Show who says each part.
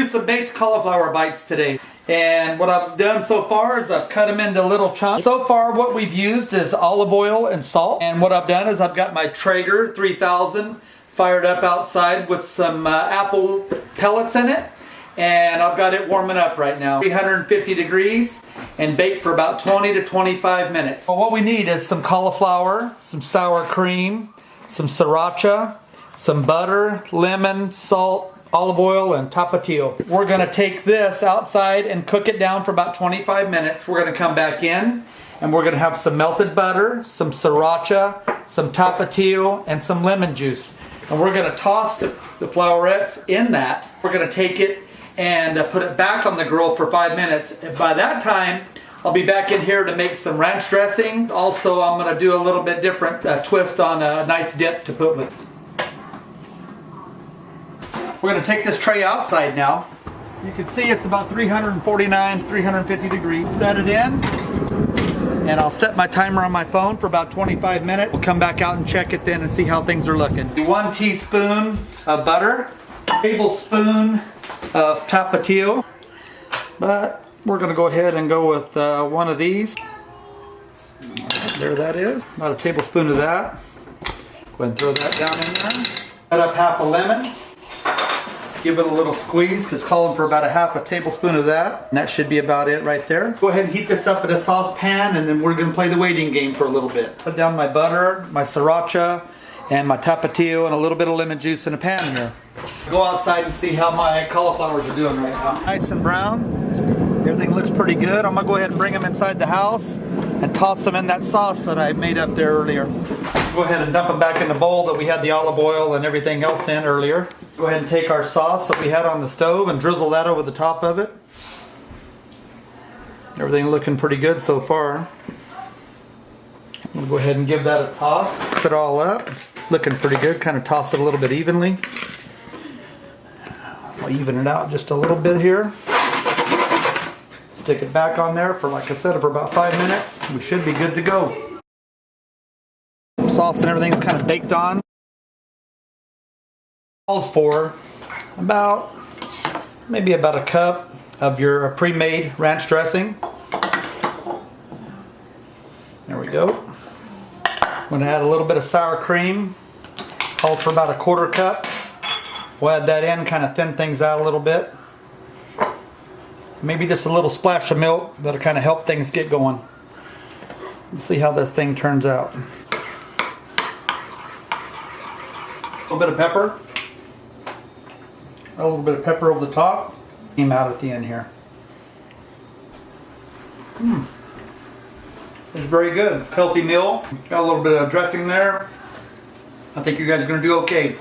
Speaker 1: do some baked cauliflower bites today. And what I've done so far is I've cut them into little chunks. So far what we've used is olive oil and salt. And what I've done is I've got my Traeger 3000 fired up outside with some apple pellets in it. And I've got it warming up right now. 350 degrees and baked for about 20 to 25 minutes. Well, what we need is some cauliflower, some sour cream, some sriracha, some butter, lemon, salt, olive oil, and tapatio. We're gonna take this outside and cook it down for about 25 minutes. We're gonna come back in and we're gonna have some melted butter, some sriracha, some tapatio, and some lemon juice. And we're gonna toss the flowerets in that. We're gonna take it and put it back on the grill for 5 minutes. And by that time, I'll be back in here to make some ranch dressing. Also, I'm gonna do a little bit different twist on a nice dip to put with. We're going to take this tray outside now. You can see it's about 349, 350 degrees. Set it in, and I'll set my timer on my phone for about 25 minutes. We'll come back out and check it then and see how things are looking. 1 teaspoon of butter, tablespoon of tapatio, but we're going to go ahead and go with one of these. There that is, about a tablespoon of that. Go ahead and throw that down in there. Cut up half a lemon. Give it a little squeeze, because calling for about a half a tablespoon of that. And that should be about it right there. Go ahead and heat this up in a saucepan, and then we're going to play the waiting game for a little bit. Put down my butter, my sriracha, and my tapatio, and a little bit of lemon juice in a pan here. Go outside and see how my cauliflowers are doing right now. Nice and brown. Everything looks pretty good. I'm going to go ahead and bring them inside the house and toss them in that sauce that I made up there earlier. Go ahead and dump them back in the bowl that we had the olive oil and everything else in earlier. Go ahead and take our sauce that we had on the stove and drizzle that over the top of it. Everything looking pretty good so far. We'll go ahead and give that a toss. Mix it all up. Looking pretty good. Kind of toss it a little bit evenly. I'll even it out just a little bit here. Stick it back on there for, like I said, for about 5 minutes. We should be good to go. Sauce and everything's kind of baked on. Calls for maybe about a cup of your pre-made ranch dressing. There we go. I'm going to add a little bit of sour cream. Calls for about a 1/4 cup. We'll add that in, kind of thin things out a little bit. Maybe just a little splash of milk that'll kind of help things get going. Let's see how this thing turns out. A little bit of pepper. A little bit of pepper over the top. Came out at the end here. It's very good. Healthy meal. Got a little bit of dressing there. I think you guys are going to do okay.